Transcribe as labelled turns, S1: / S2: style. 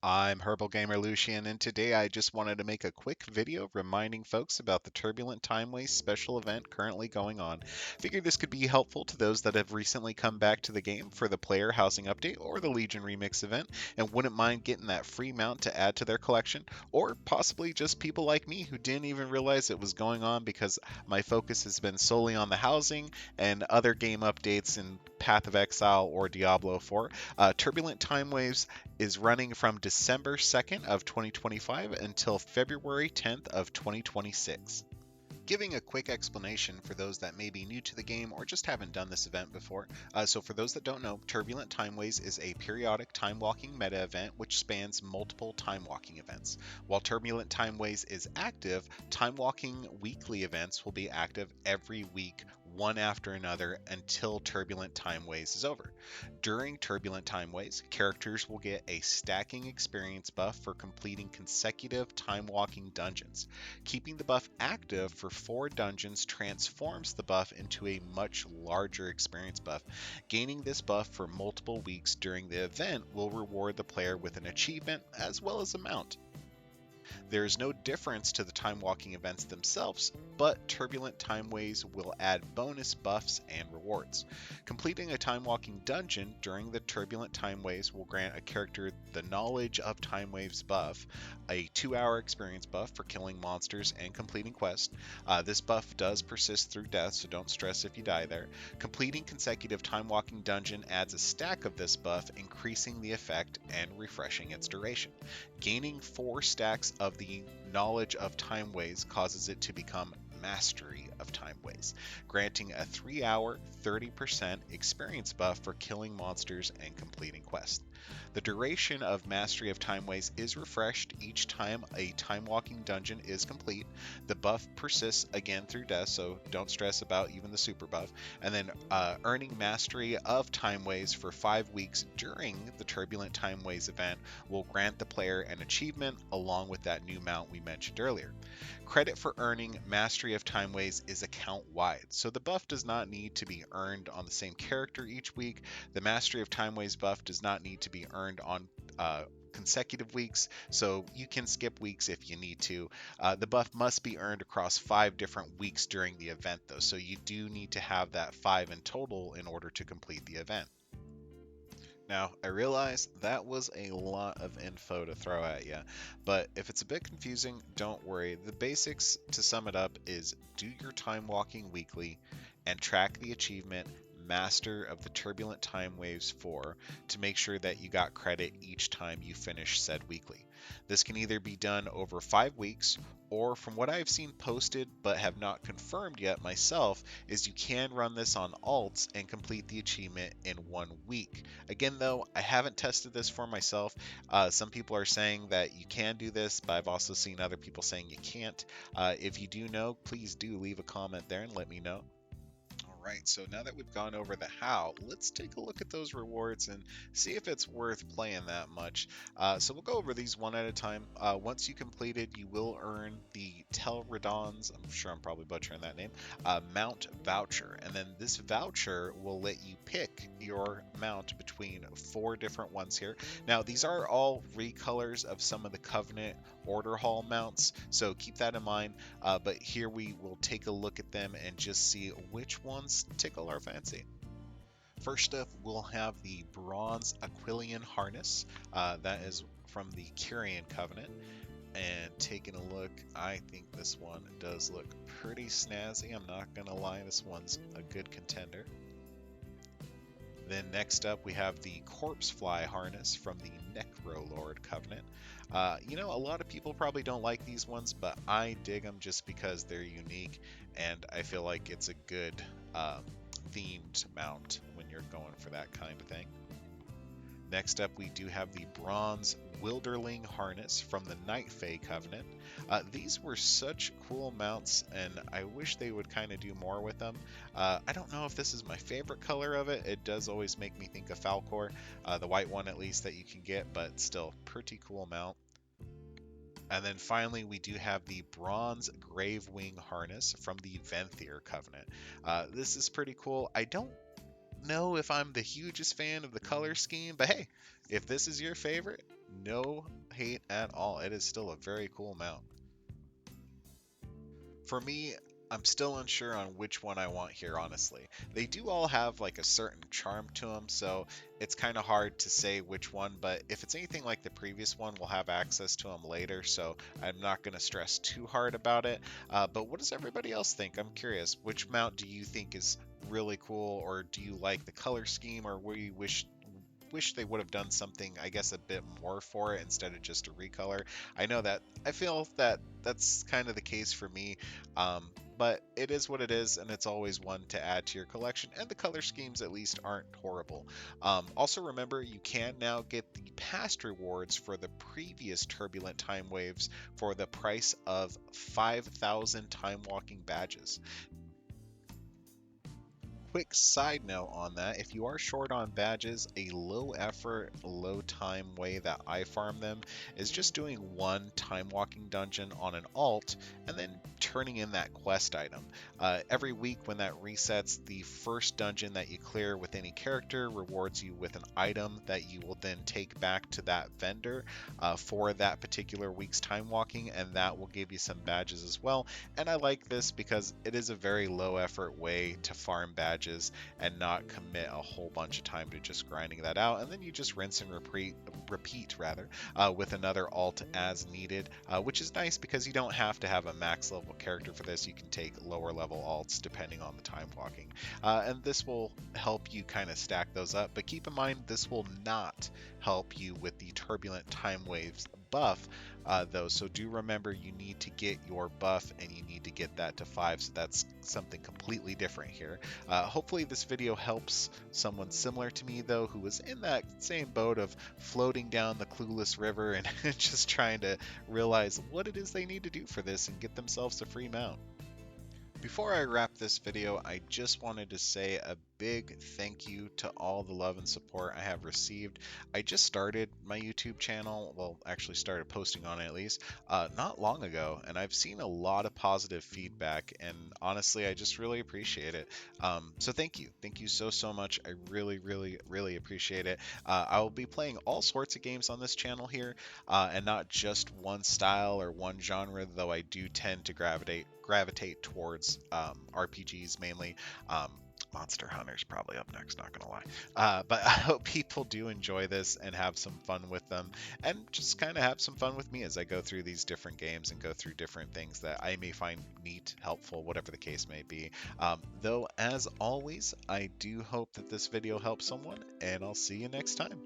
S1: I'm Herbal Gamer Lucian, and today I just wanted to make a quick video reminding folks about the Turbulent Timeways special event currently going on. Figured this could be helpful to those that have recently come back to the game for the player housing update or the Legion Remix event, and wouldn't mind getting that free mount to add to their collection, or possibly just people like me who didn't even realize it was going on because my focus has been solely on the housing and other game updates in Path of Exile or Diablo 4. Turbulent Timeways is running from December 2nd of 2025 until February 10th of 2026. Giving a quick explanation for those that may be new to the game or just haven't done this event before. So for those that don't know, Turbulent Timeways is a periodic time-walking meta event which spans multiple time-walking events. While Turbulent Timeways is active, time-walking weekly events will be active every week, one after another, until Turbulent Timeways is over. During Turbulent Timeways, characters will get a stacking experience buff for completing consecutive time-walking dungeons. Keeping the buff active for 4 dungeons transforms the buff into a much larger experience buff. Gaining this buff for multiple weeks during the event will reward the player with an achievement as well as a mount. There is no difference to the time walking events themselves, but Turbulent Timeways will add bonus buffs and rewards. Completing a time walking dungeon during the Turbulent Timeways will grant a character the Knowledge of Timeways buff, a 2-hour experience buff for killing monsters and completing quests. This buff does persist through death, so don't stress if you die there. Completing consecutive time walking dungeon adds a stack of this buff, increasing the effect and refreshing its duration. Gaining 4 stacks of the Knowledge of Timeways causes it to become Mastery of Timeways, granting a 3-hour, 30% experience buff for killing monsters and completing quests. The duration of Mastery of Timeways is refreshed each time a time-walking dungeon is complete. The buff persists again through death, so don't stress about even the super buff. And then earning Mastery of Timeways for 5 weeks during the Turbulent Timeways event will grant the player an achievement along with that new mount we mentioned earlier. Credit for earning Mastery of Timeways is account-wide, so the buff does not need to be earned on the same character each week. The Mastery of Timeways buff does not need to be earned on consecutive weeks, so you can skip weeks if you need to. The buff must be earned across 5 different weeks during the event, though, so you do need to have that 5 in total in order to complete the event. Now, I realize that was a lot of info to throw at you, but if it's a bit confusing, don't worry. The basics, to sum it up, is do your time walking weekly and track the achievement Master of the Turbulent Timeways 4 to make sure that you got credit each time you finish said weekly. This can either be done over 5 weeks, or from what I've seen posted but have not confirmed yet myself, is you can run this on alts and complete the achievement in 1 week. Again, though, I haven't tested this for myself. Some people are saying that you can do this, but I've also seen other people saying you can't. If you do know, please do leave a comment there and let me know. Alright, so now that we've gone over the how, let's take a look at those rewards and see if it's worth playing that much. So we'll go over these one at a time. Once you complete it, you will earn the Telradon's, I'm sure I'm probably butchering that name, mount voucher. And then this voucher will let you pick your mount between 4 different ones here. Now, these are all recolors of some of the Covenant Order Hall mounts, so keep that in mind. But here we will take a look at them and just see which ones tickle our fancy. First up, we'll have the Bronze Aquilian Harness. That is from the Kyrian Covenant. And taking a look, I think this one does look pretty snazzy. I'm not going to lie, this one's a good contender. Then next up, we have the Corpse Fly Harness from the Necrolord Covenant. A lot of people probably don't like these ones, but I dig them just because they're unique, and I feel like it's a good themed mount when you're going for that kind of thing. Next up, we do have the Bronze Wilderling Harness from the Night Fae Covenant. These were such cool mounts, and I wish they would kind of do more with them. I don't know if this is my favorite color of it. It does always make me think of Falcor, the white one at least that you can get, but still, pretty cool mount. And then finally, we do have the Bronze Gravewing Harness from the Venthyr Covenant. This is pretty cool. I don't know if I'm the hugest fan of the color scheme, but hey, if this is your favorite, No hate at all. It is still a very cool mount. For me, I'm still unsure on which one I want here, honestly. They do all have like a certain charm to them, so it's kind of hard to say which one, but if it's anything like the previous one, we'll have access to them later, so I'm not going to stress too hard about it. But what does everybody else think? I'm curious. Which mount do you think is really cool, or do you like the color scheme, or where you wish they would have done something, I guess, a bit more for it instead of just a recolor. I know that I feel that that's kind of the case for me, but it is what it is, and it's always one to add to your collection. And the color schemes, at least, aren't horrible. Also, remember you can now get the past rewards for the previous Turbulent Time Waves for the price of 5,000 Time Walking Badges. Quick side note on that, if you are short on badges, a low effort, low time way that I farm them is just doing one time walking dungeon on an alt and then turning in that quest item. Every week when that resets, the first dungeon that you clear with any character rewards you with an item that you will then take back to that vendor for that particular week's time walking, and that will give you some badges as well. And I like this because it is a very low effort way to farm badges and not commit a whole bunch of time to just grinding that out. And then you just rinse and repeat rather, with another alt as needed, which is nice because you don't have to have a max level character for this. You can take lower level alts depending on the time walking. And this will help you kind of stack those up. But keep in mind, this will not help you with the Turbulent Time Waves buff, though. So do remember you need to get your buff and you need to get that to 5. So that's something completely different here. Hopefully this video helps someone similar to me, though, who was in that same boat of floating down the clueless river and just trying to realize what it is they need to do for this and get themselves a free mount. Before I wrap this video, I just wanted to say a big thank you to all the love and support I have received. I just started my YouTube channel, well, actually started posting on it at least, not long ago, and I've seen a lot of positive feedback, and honestly, I just really appreciate it. So thank you. Thank you so, so much. I really, really, really appreciate it. I will be playing all sorts of games on this channel here, and not just one style or one genre, though I do tend to gravitate towards RPGs mainly. Monster Hunter's probably up next, not gonna lie. But I hope people do enjoy this and have some fun with them, and just kind of have some fun with me as I go through these different games and go through different things that I may find neat, helpful, whatever the case may be. Though, as always, I do hope that this video helps someone, and I'll see you next time.